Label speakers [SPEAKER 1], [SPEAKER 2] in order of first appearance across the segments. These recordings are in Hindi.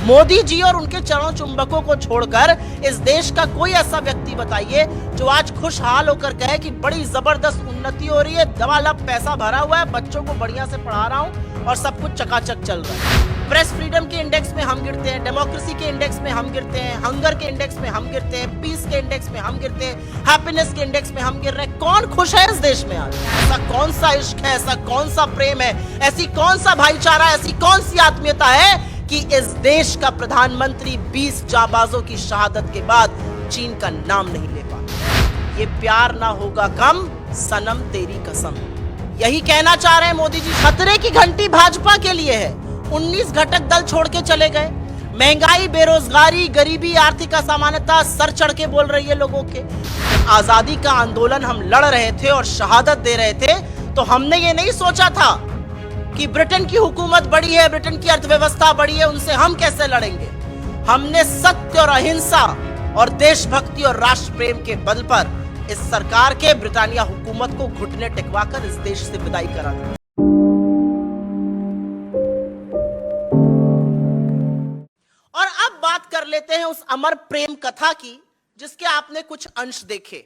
[SPEAKER 1] मोदी जी और उनके चरण चुंबकों को छोड़कर इस देश का कोई ऐसा व्यक्ति बताइए जो आज खुशहाल होकर कहे कि बड़ी जबरदस्त उन्नति हो रही है, दवालब पैसा भरा हुआ है, बच्चों को बढ़िया से पढ़ा रहा हूं और सब कुछ चकाचक चल रहा है। प्रेस फ्रीडम के इंडेक्स में हम गिरते हैं, डेमोक्रेसी के इंडेक्स में हम गिरते हैं, हंगर के इंडेक्स में हम गिरते हैं, पीस के इंडेक्स में हम गिरते हैं, हैप्पीनेस के इंडेक्स में हम गिर रहे हैं। कौन खुश है इस देश में आज? ऐसा कौन सा इश्क है, ऐसा कौन सा प्रेम है, ऐसी कौन सा भाईचारा, ऐसी कौन सी आत्मीयता है कि इस देश का प्रधानमंत्री 20 जाबाजों की शहादत के बाद चीन का नाम नहीं ले पाता? ये प्यार ना होगा कम, सनम तेरी कसम, यही कहना चाह रहे हैं मोदी जी। खतरे की घंटी भाजपा के लिए है। 19 घटक दल छोड़ के चले गए। महंगाई, बेरोजगारी, गरीबी, आर्थिक असमानता सर चढ़ के बोल रही है लोगों के। आजादी का आंदोलन हम लड़ रहे थे और शहादत दे रहे थे तो हमने ये नहीं सोचा था कि ब्रिटेन की हुकूमत बड़ी है, ब्रिटेन की अर्थव्यवस्था बड़ी है, उनसे हम कैसे लड़ेंगे। हमने सत्य और अहिंसा और देशभक्ति और राष्ट्र प्रेम के बल पर इस सरकार के ब्रिटानिया हुकूमत को घुटने टिकवाकर इस देश से विदाई करा दी। और अब बात कर लेते हैं उस अमर प्रेम कथा की जिसके आपने कुछ अंश देखे।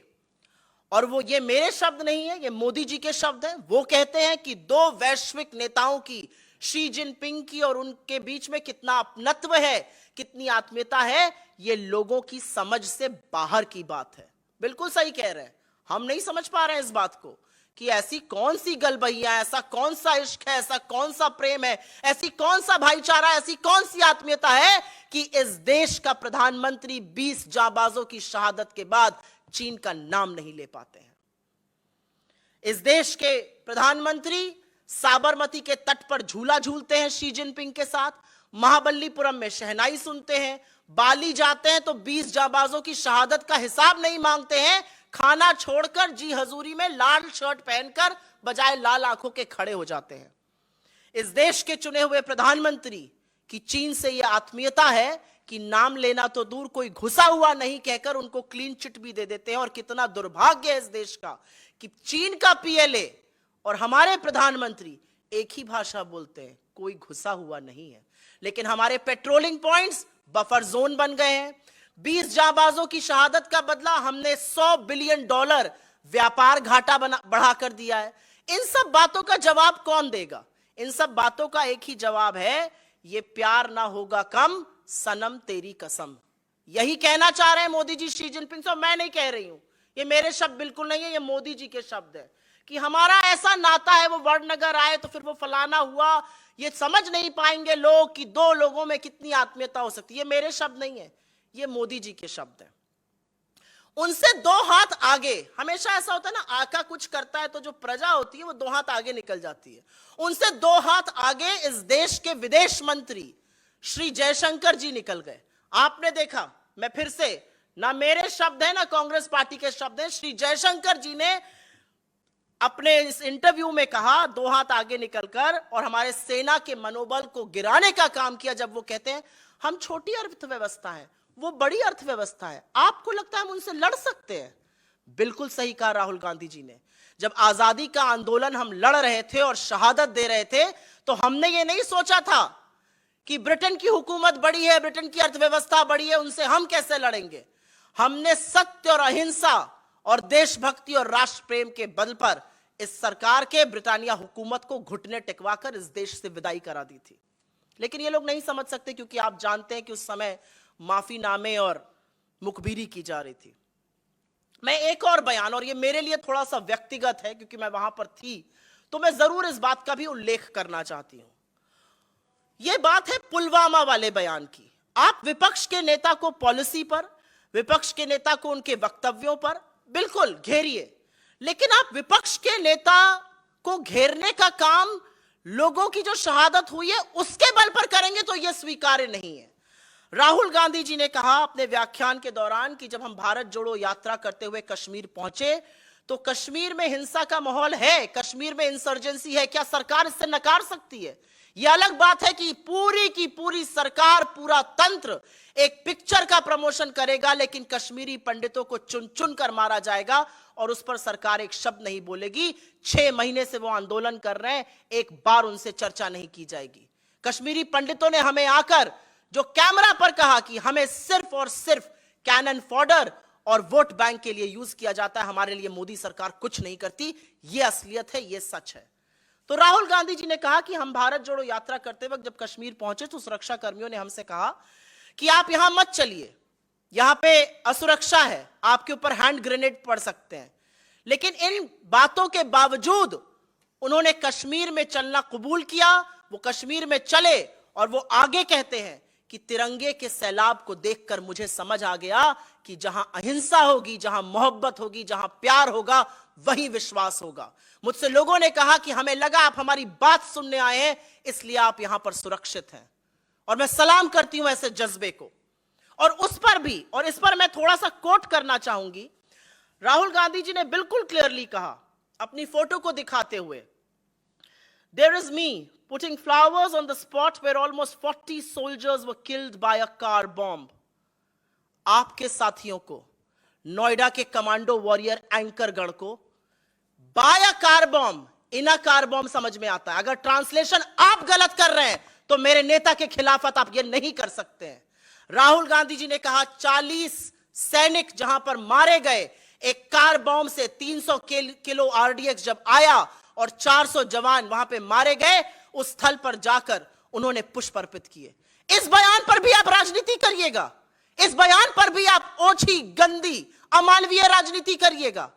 [SPEAKER 1] और वो ये मेरे शब्द नहीं है, ये मोदी जी के शब्द हैं। वो कहते हैं कि दो वैश्विक नेताओं की, शी जिनपिंग की और उनके बीच में कितना अपनत्व है, कितनी आत्मीयता है, ये लोगों की समझ से बाहर की बात है। बिल्कुल सही कह रहे हैं, हम नहीं समझ पा रहे हैं इस बात को कि ऐसी कौन सी गलबहियां, ऐसा कौन सा इश्क है, ऐसा कौन सा प्रेम है, ऐसी कौन सा भाईचारा, ऐसी कौन सी आत्मीयता है कि इस देश का प्रधानमंत्री 20 जाबाजों की शहादत के बाद चीन का नाम नहीं ले पाते हैं। इस देश के प्रधानमंत्री साबरमती के तट पर झूला झूलते हैं शी जिनपिंग के साथ, महाबलीपुरम में शहनाई सुनते हैं, बाली जाते हैं तो 20 जाबाजों की शहादत का हिसाब नहीं मांगते हैं, खाना छोड़कर जी हजूरी में लाल शर्ट पहनकर बजाय लाल आंखों के खड़े हो जाते हैं। इस देश के चुने हुए प्रधानमंत्री की चीन से यह आत्मीयता है कि नाम लेना तो दूर, कोई घुसा हुआ नहीं कहकर उनको क्लीन चिट भी दे देते हैं। और कितना दुर्भाग्य है इस देश का कि चीन का पीएलए और हमारे प्रधानमंत्री एक ही भाषा बोलते हैं, कोई घुसा हुआ नहीं है। लेकिन हमारे पेट्रोलिंग पॉइंट्स बफर जोन बन गए हैं। 20 जाबाजों की शहादत का बदला हमने $100 बिलियन व्यापार घाटा बढ़ाकर दिया है। इन सब बातों का जवाब कौन देगा? इन सब बातों का एक ही जवाब है, ये प्यार ना होगा कम, सनम तेरी कसम, यही कहना चाह रहे हैं मोदी जी शी जिनपिंग से। मैं नहीं कह रही हूं, ये मेरे शब्द बिल्कुल नहीं है, ये मोदी जी के शब्द है कि हमारा ऐसा नाता है, वो वड़नगर आए तो फिर वो फलाना हुआ, ये समझ नहीं पाएंगे लोग कि दो लोगों में कितनी आत्मीयता हो सकती है। ये मेरे शब्द नहीं है, ये मोदी जी के शब्द है। उनसे 2 हाथ आगे, हमेशा ऐसा होता है ना, आका कुछ करता है तो जो प्रजा होती है वो 2 हाथ आगे निकल जाती है। उनसे 2 हाथ आगे इस देश के विदेश मंत्री श्री जयशंकर जी निकल गए। आपने देखा, मैं फिर से, ना मेरे शब्द हैं ना कांग्रेस पार्टी के शब्द हैं, श्री जयशंकर जी ने अपने इस इंटरव्यू में कहा, 2 हाथ आगे निकलकर, और हमारे सेना के मनोबल को गिराने का काम किया जब वो कहते हैं हम छोटी अर्थव्यवस्था है, वो बड़ी अर्थव्यवस्था है, आपको लगता है हम उनसे लड़ सकते हैं? बिल्कुल सही कहा राहुल गांधी जी ने। जब आजादी का आंदोलन हम लड़ रहे थे और शहादत दे रहे थे तो हमने ये नहीं सोचा था कि ब्रिटेन की हुकूमत बड़ी है, ब्रिटेन की अर्थव्यवस्था बड़ी है, उनसे हम कैसे लड़ेंगे। हमने सत्य और अहिंसा और देशभक्ति और राष्ट्र प्रेम के बल पर इस सरकार के ब्रिटानिया हुकूमत को घुटने टिकवाकर इस देश से विदाई करा दी थी। लेकिन ये लोग नहीं समझ सकते क्योंकि आप जानते हैं कि उस समय माफीनामे और मुखबिरी की जा रही थी। मैं एक और बयान, और ये मेरे लिए थोड़ा सा व्यक्तिगत है क्योंकि मैं वहां पर थी, तो मैं जरूर इस बात का भी उल्लेख करना चाहती हूं। यह बात है पुलवामा वाले बयान की। आप विपक्ष के नेता को पॉलिसी पर, विपक्ष के नेता को उनके वक्तव्यों पर बिल्कुल घेरिए, लेकिन आप विपक्ष के नेता को घेरने का काम लोगों की जो शहादत हुई है उसके बल पर करेंगे तो यह स्वीकार्य नहीं है। राहुल गांधी जी ने कहा अपने व्याख्यान के दौरान कि जब हम भारत जोड़ो यात्रा करते हुए कश्मीर पहुंचे तो कश्मीर में हिंसा का माहौल है, कश्मीर में इंसर्जेंसी है, क्या सरकार इससे नकार सकती है? यह अलग बात है कि पूरी की पूरी सरकार, पूरा तंत्र एक पिक्चर का प्रमोशन करेगा, लेकिन कश्मीरी पंडितों को चुन चुन कर मारा जाएगा और उस पर सरकार एक शब्द नहीं बोलेगी। 6 महीने से वो आंदोलन कर रहे हैं, एक बार उनसे चर्चा नहीं की जाएगी। कश्मीरी पंडितों ने हमें आकर जो कैमरा पर कहा कि हमें सिर्फ और सिर्फ कैनन फॉडर और वोट बैंक के लिए यूज किया जाता है, हमारे लिए मोदी सरकार कुछ नहीं करती, यह असलियत है, यह सच है। तो राहुल गांधी जी ने कहा कि हम भारत जोड़ो यात्रा करते वक्त जब कश्मीर पहुंचे तो सुरक्षा कर्मियों ने हमसे कहा कि आप यहां मत चलिए, यहां पे असुरक्षा है, आपके ऊपर हैंड ग्रेनेड पड़ सकते हैं। लेकिन इन बातों के बावजूद उन्होंने कश्मीर में चलना कबूल किया। वो कश्मीर में चले और वो आगे कहते हैं कि तिरंगे के सैलाब को देखकर मुझे समझ आ गया कि जहां अहिंसा होगी, जहां मोहब्बत होगी, जहां प्यार होगा, वही विश्वास होगा। मुझसे लोगों ने कहा कि हमें लगा आप हमारी बात सुनने आए हैं, इसलिए आप यहां पर सुरक्षित हैं। और मैं सलाम करती हूं ऐसे जज्बे को। और उस पर भी, और इस पर मैं थोड़ा सा कोट करना चाहूंगी, राहुल गांधी जी ने बिल्कुल क्लियरली कहा अपनी फोटो को दिखाते हुए, there is me putting flowers on the spot where almost 40 soldiers were killed by a car bomb. आपके साथियों को, नोएडा के कमांडो वॉरियर एंकर गण को by a car bomb, in a car bomb समझ में आता है। अगर ट्रांसलेशन आप गलत कर रहे हैं तो मेरे नेता के खिलाफत आप ये नहीं कर सकते हैं। राहुल गांधी जी ने कहा 40 सैनिक जहां पर मारे गए, एक कार बॉम्ब से 300 किलो आरडीएक्स जब आया और 400 जवान वहां पे मारे गए, उस स्थल पर जाकर उन्होंने पुष्प अर्पित किए। इस बयान पर भी आप राजनीति करिएगा, इस बयान पर भी आप ओछी, गंदी, अमानवीय राजनीति करिएगा।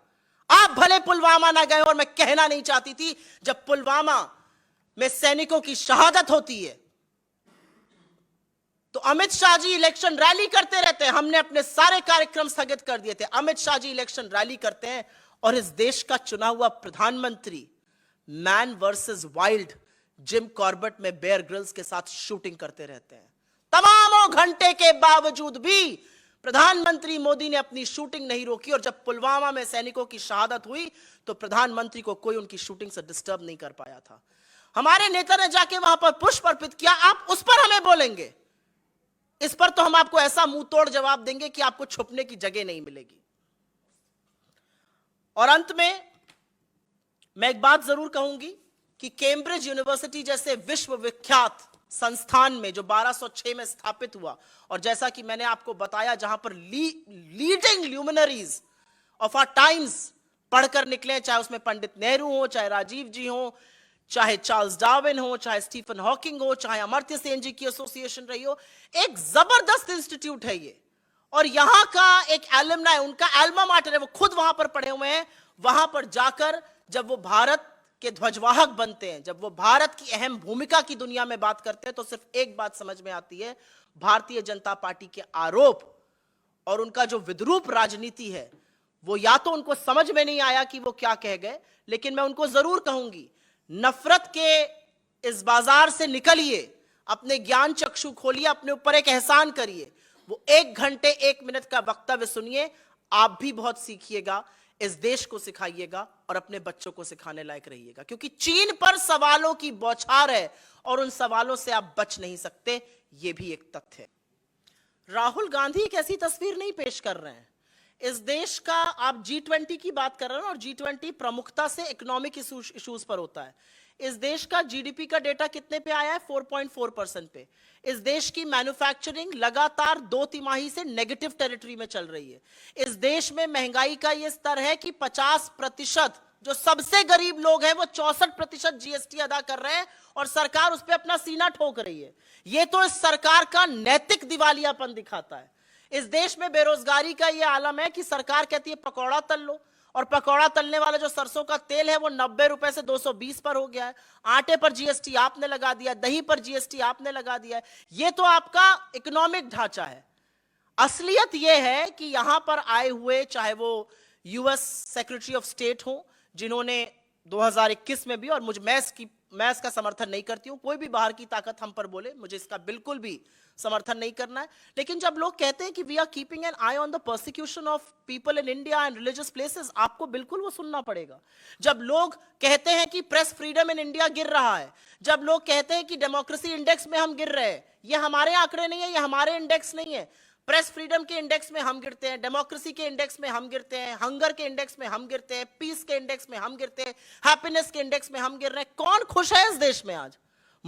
[SPEAKER 1] आप भले पुलवामा ना गए, और मैं कहना नहीं चाहती थी, जब पुलवामा में सैनिकों की शहादत होती है तो अमित शाह जी इलेक्शन रैली करते रहते हैं। हमने अपने सारे कार्यक्रम स्थगित कर दिए थे। अमित शाह जी इलेक्शन रैली करते हैं और इस देश का चुना हुआ प्रधानमंत्री man versus wild Jim Corbett में बेयर ग्रिल्स के साथ शूटिंग करते रहते हैं। तमामों घंटे के बावजूद भी प्रधानमंत्री मोदी ने अपनी शूटिंग नहीं रोकी, और जब पुलवामा में सैनिकों की शहादत हुई तो प्रधानमंत्री को कोई उनकी शूटिंग से डिस्टर्ब नहीं कर पाया था। हमारे नेता ने जाके वहां पर पुष्प अर्पित किया, आप उस पर हमें बोलेंगे? इस पर तो हम आपको ऐसा मुंह तोड़ जवाब देंगे कि आपको छुपने की जगह नहीं मिलेगी। और अंत में मैं एक बात जरूर कहूंगी कि कैम्ब्रिज यूनिवर्सिटी जैसे विश्वविख्यात संस्थान में जो 1206 में स्थापित हुआ, और जैसा कि मैंने आपको बताया जहां पर leading luminaries of our times पढ़कर निकले, चाहे उसमें पंडित नेहरू हो, चाहे राजीव जी हो, चाहे चार्ल्स डार्विन हो, चाहे स्टीफन हॉकिंग हो, चाहे अमर्त्य सेन जी की एसोसिएशन रही हो, एक जबरदस्त इंस्टीट्यूट है ये। और यहां का एक एलुमनाई, उनका एल्मा माटर है, वो खुद वहां पर पढ़े हुए हैं। वहां पर जाकर जब वो भारत के ध्वजवाहक बनते हैं, जब वो भारत की अहम भूमिका की दुनिया में बात करते हैं, तो सिर्फ एक बात समझ में आती है, भारतीय जनता पार्टी के आरोप और उनका जो विद्रूप राजनीति है, वो या तो उनको समझ में नहीं आया कि वो क्या कह गए, लेकिन मैं उनको जरूर कहूंगी, नफरत के इस बाजार से निकलिए, अपने ज्ञान चक्षु खोलिए, अपने ऊपर एक एहसान करिए। वो 1 घंटे 1 मिनट का वक्तव्य सुनिए, आप भी बहुत सीखिएगा, इस देश को सिखाइएगा और अपने बच्चों को सिखाने लायक रहिएगा। क्योंकि चीन पर सवालों की बौछार है और उन सवालों से आप बच नहीं सकते, यह भी एक तथ्य है। राहुल गांधी एक ऐसी तस्वीर नहीं पेश कर रहे हैं। इस देश का, आप G20 की बात कर रहे हैं, और G20 प्रमुखता से इकोनॉमिक इश्यूज पर होता है। इस देश का जीडीपी का डेटा कितने पे आया है? 4.4% पे। इस देश की मैन्युफैक्चरिंग लगातार 2 तिमाही से नेगेटिव टेरिटरी में चल रही है। इस देश में महंगाई का यह स्तर है कि 50%, जो सबसे गरीब लोग हैं वो 64% जीएसटी अदा कर रहे हैं, और सरकार उस पर अपना सीना ठोक रही है। यह तो इस सरकार का नैतिक दिवालियापन दिखाता है। इस देश में बेरोजगारी का यह आलम है कि सरकार कहती है पकौड़ा तल लो, और पकौड़ा तलने वाला जो सरसों का तेल है वो 90 रुपए से 220 पर हो गया है। आटे पर जीएसटी आपने लगा दिया, दही पर जीएसटी आपने लगा दिया है। ये तो आपका इकोनॉमिक ढांचा है। असलियत यह है कि यहां पर आए हुए, चाहे वो यूएस सेक्रेटरी ऑफ स्टेट हो, जिन्होंने 2021 में भी, और मुझे मैं इसका समर्थन नहीं करती हूं, कोई भी बाहर की ताकत हम पर बोले, मुझे इसका बिल्कुल भी समर्थन नहीं करना है, लेकिन जब लोग कहते हैं कि we are keeping an eye on the persecution of people in India and religious places, आपको बिल्कुल वो सुनना पड़ेगा। जब लोग कहते हैं कि प्रेस फ्रीडम इन इंडिया गिर रहा है, जब लोग कहते हैं कि डेमोक्रेसी इंडेक्स में हम गिर रहे हैं, ये हमारे आंकड़े नहीं है, ये हमारे इंडेक्स नहीं है। प्रेस फ्रीडम के इंडेक्स में हम गिरते हैं, डेमोक्रेसी के इंडेक्स में हम गिरते हैं, हंगर के इंडेक्स में हम गिरते हैं, पीस के इंडेक्स में हम गिरते हैं, हैप्पीनेस के इंडेक्स में हम गिर रहे हैं। कौन खुश है इस देश में आज?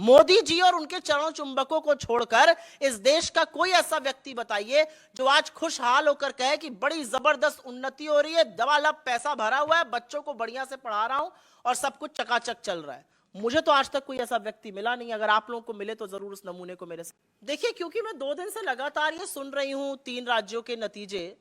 [SPEAKER 1] मोदी जी और उनके चरण चुंबकों को छोड़कर इस देश का कोई ऐसा व्यक्ति बताइए जो आज खुशहाल होकर कहे कि बड़ी जबरदस्त उन्नति हो रही है, दवालब पैसा भरा हुआ है, बच्चों को बढ़िया से पढ़ा रहा हूं और सब कुछ चकाचक चल रहा है। मुझे तो आज तक कोई ऐसा व्यक्ति मिला नहीं। अगर आप लोगों को मिले तो जरूर उस नमूने को मेरे से देखिए, क्योंकि मैं 2 दिन से लगातार ये सुन रही हूं 3 राज्यों के नतीजे।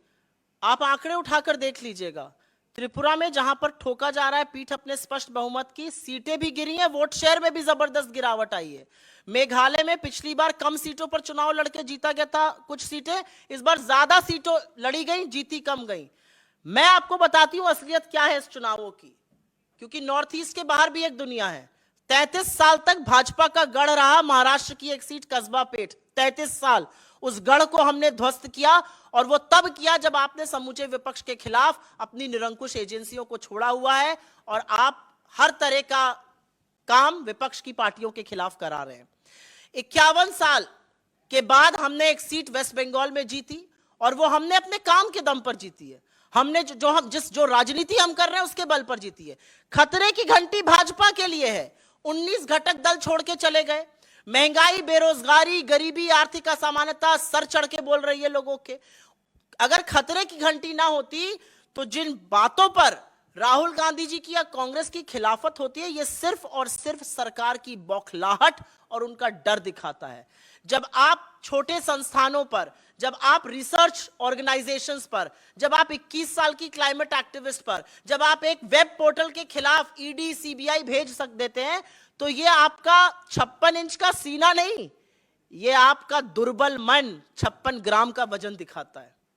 [SPEAKER 1] आप आंकड़े उठाकर देख लीजिएगा। त्रिपुरा में जहां पर ठोका जा रहा है पीठ अपने स्पष्ट बहुमत की, सीटें भी गिरी हैं, वोट शेयर में भी जबरदस्त गिरावट आई है। मेघालय में पिछली बार कम सीटों पर चुनाव लड़के जीता गया था कुछ सीटें, इस बार ज्यादा सीटों लड़ी गई, जीती कम गई। मैं आपको बताती हूं असलियत क्या है इस चुनावों की, क्योंकि नॉर्थ ईस्ट के बाहर भी एक दुनिया है। 33 साल तक भाजपा का गढ़ रहा महाराष्ट्र की एक सीट कस्बा पेठ। 33 साल उस गढ़ को हमने ध्वस्त किया, और वो तब किया जब आपने समूचे विपक्ष के खिलाफ अपनी निरंकुश एजेंसियों को छोड़ा हुआ है, और आप हर तरह का काम विपक्ष की पार्टियों के खिलाफ करा रहे हैं। 51 साल के बाद हमने एक सीट वेस्ट बंगाल में जीती, और वो हमने अपने काम के दम पर जीती है। हमने जो राजनीति हम कर रहे हैं उसके बल पर जीती है। खतरे की घंटी भाजपा के लिए है। 19 घटक दल छोड़ के चले गए। महंगाई, बेरोजगारी, गरीबी, आर्थिक असमानता सर चढ़ के बोल रही है लोगों के। अगर खतरे की घंटी ना होती तो जिन बातों पर राहुल गांधी जी की या कांग्रेस की खिलाफत होती है, ये सिर्फ और सिर्फ सरकार की बौखलाहट और उनका डर दिखाता है। जब आप छोटे संस्थानों पर, जब आप रिसर्च ऑर्गेनाइजेशंस पर, जब आप 21 साल की क्लाइमेट एक्टिविस्ट पर, जब आप एक वेब पोर्टल के खिलाफ ईडी, सीबीआई भेज देते हैं, तो ये आपका 56 इंच का सीना नहीं, ये आपका दुर्बल मन 56 ग्राम का वजन दिखाता है।